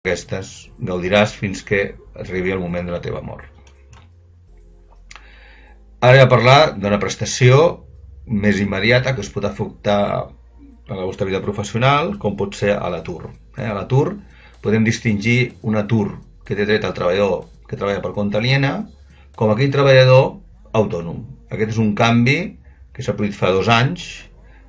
aquestes gaudiràs fins que arribi el moment de la teva mort. Ara he de parlar d'una prestació més immediata que es pot afectar a la vostra vida professional, com pot ser a l'atur. A l'atur podem distingir un atur que té dret al treballador que treballa per compte aliena com aquell treballador autònom. Aquest és un canvi que s'ha produït fa 2 anys,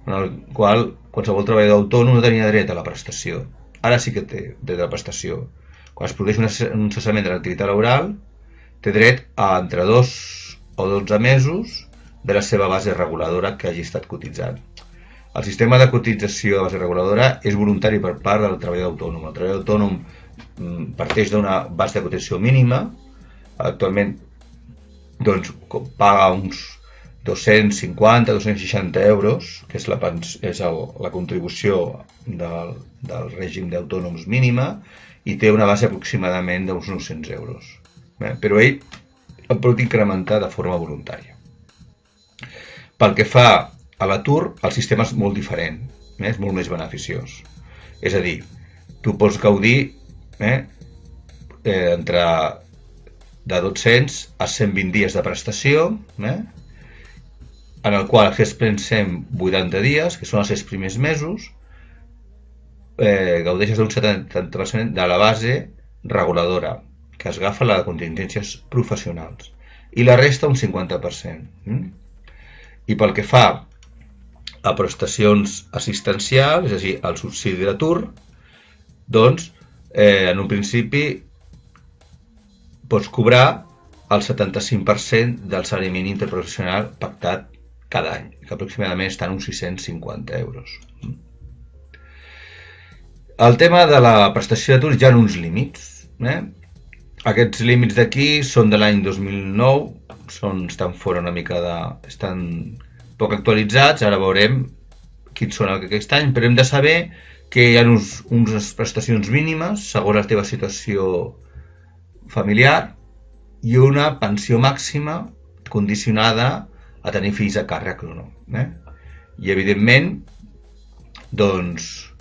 en el qual qualsevol treballador autònom no tenia dret a la prestació. Ara sí que té dret a la prestació. Quan es produeix un cessament de l'activitat laboral, té dret a entre 2 o 12 mesos de la seva base reguladora que hagi estat cotitzant. El sistema de cotització de base reguladora és voluntari per part del treballador autònom. El treballador autònom parteix d'una base de cotització mínima. Actualment paga uns 250-260 euros, que és la contribució del règim d'autònoms mínima, i té una base aproximadament d'uns 900 euros. Però ell el pot incrementar de forma voluntària. Pel que fa a l'atur, el sistema és molt diferent, és molt més beneficiós. És a dir, tu pots gaudir entre de 200 a 120 dies de prestació, en el qual els pensem 80 dies, que són els 6 primers mesos, gaudeixes d'un 70% de la base reguladora, que es agafa la de contingències professionals, i la resta un 50%. I pel que fa a prestacions assistencials, és a dir, el subsidi d'atur, doncs, en un principi pots cobrar el 75% del salari mínim interprofessional pactat cada any, que aproximadament està en uns 650 euros. El tema de la prestació d'atur hi ha uns límits. Aquests límits d'aquí són de l'any 2009, estan fora una mica estan poc actualitzats, ara veurem quins són aquest any, però hem de saber que hi ha unes prestacions mínimes segons la teva situació familiar i una pensió màxima condicionada a tenir fills a càrrec o no. I evidentment, doncs,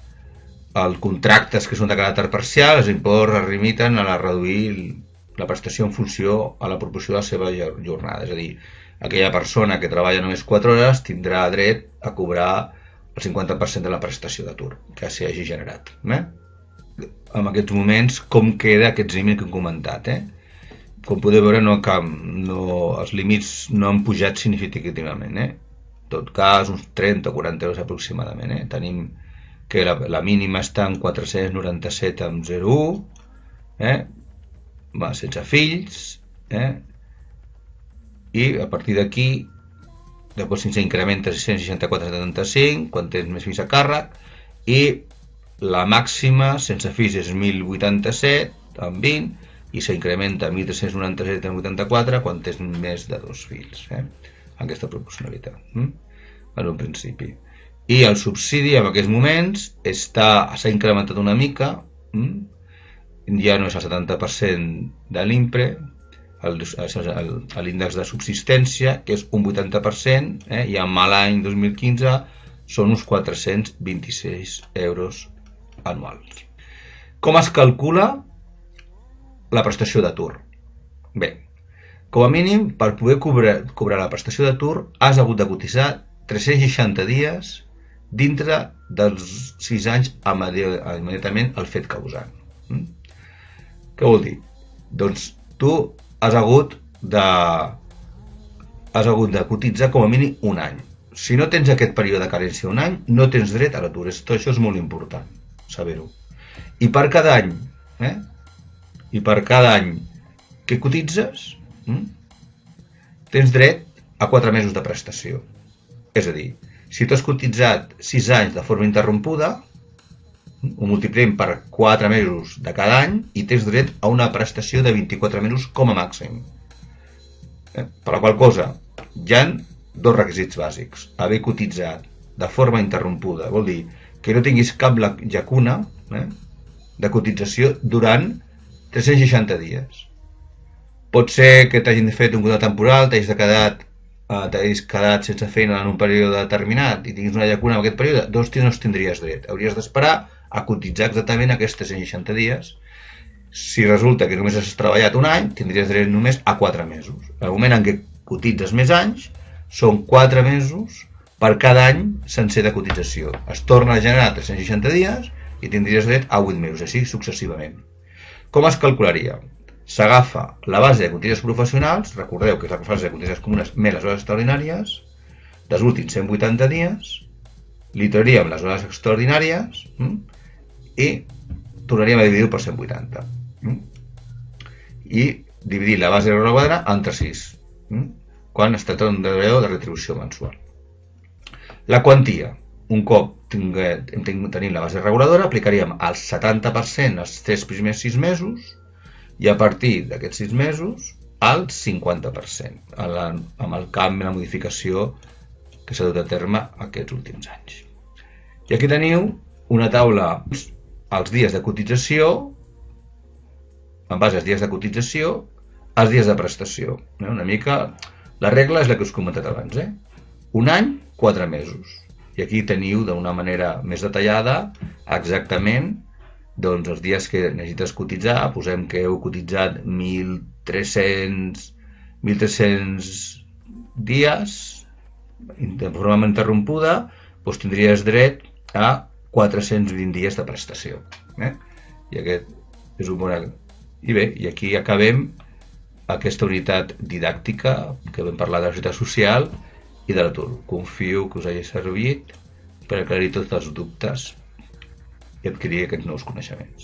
els contractes que són de caràcter parcial, els imports es limiten a reduir la prestació en funció a la proporció de la seva jornada. És a dir, aquella persona que treballa només 4 hores tindrà dret a cobrar el 50% de la prestació d'atur que s'hi hagi generat. En aquests moments, com queda aquests límits que hem comentat? Com podeu veure, els límits no han pujat significativament. En tot cas, uns 30 o 40 euros aproximadament. Tenim que la mínima està en 497,01, sense fills, i a partir d'aquí després s'incrementa a 664,75 quan tens més fills a càrrec, i la màxima sense fills és 1.087,20 i s'incrementa a 1.397,84 quan tens més de 2 fills, aquesta proporcionalitat, en un principi. I el subsidi en aquests moments s'ha incrementat una mica, ja no és el 70% de l'INPRE, l'índex de subsistència, que és un 80%, i en l'any 2015 són uns 426 euros anuals. Com es calcula la prestació d'atur? Bé, com a mínim, per poder cobrar la prestació d'atur, has hagut de cotitzar 360 dies dintre dels 6 anys immediatament el fet causant. Què vol dir? Doncs tu has hagut de cotitzar com a mínim un any. Si no tens aquest període de carència un any, no tens dret a l'atur. Això és molt important saber-ho. I per cada any que cotitzes, tens dret a 4 mesos de prestació. És a dir, si tu has cotitzat 6 anys de forma interrompuda, ho multipliquem per 4 mesos de cada any i tens dret a una prestació de 24 mesos com a màxim. Per la qual cosa, hi ha 2 requisits bàsics. Haver cotitzat de forma interrompuda vol dir que no tinguis cap llacuna de cotització durant 360 dies. Pot ser que t'hagin fet un contracte temporal, t'hagis quedat sense feina en un període determinat i tinguis una llacuna en aquest període, doncs no tindries dret. Hauries d'esperar a cotitzar exactament aquests 360 dies Si resulta que només has treballat un any, tindries dret només a 4 mesos. En el moment en què cotitzes més anys, són 4 mesos per cada any sencer de cotització. Es torna a generar 360 dies i tindries dret a 8 mesos, així successivament. Com es calcularia? S'agafa la base de cotitzacions professionals, recordeu que és la base de cotitzacions comunes més les hores extraordinàries, dels últims 180 dies, li traiem les hores extraordinàries i tornaríem a dividir-ho per 180. I dividir la base reguladora entre 6, quan es tracta d'un treballador de retribució mensual. La quantia, un cop tenim la base reguladora, aplicaríem el 70% els 3 primers 6 mesos i a partir d'aquests 6 mesos el 50%, amb el canvi, la modificació que s'ha dut a terme aquests últims anys. I aquí teniu una taula als dies de cotització, en base als dies de cotització, als dies de prestació. Una mica, la regla és la que us he comentat abans. Un any, 4 mesos. I aquí teniu d'una manera més detallada exactament doncs, els dies que necessites cotitzar. Posem que heu cotitzat 1.300 dies de forma interrompuda, doncs tindries dret a 420 dies de prestació. I aquest és un bon... I bé, i aquí acabem aquesta unitat didàctica que vam parlar de la seguretat social i de l'atur. Confio que us hagi servit per aclarir tots els dubtes i adquirir aquests nous coneixements.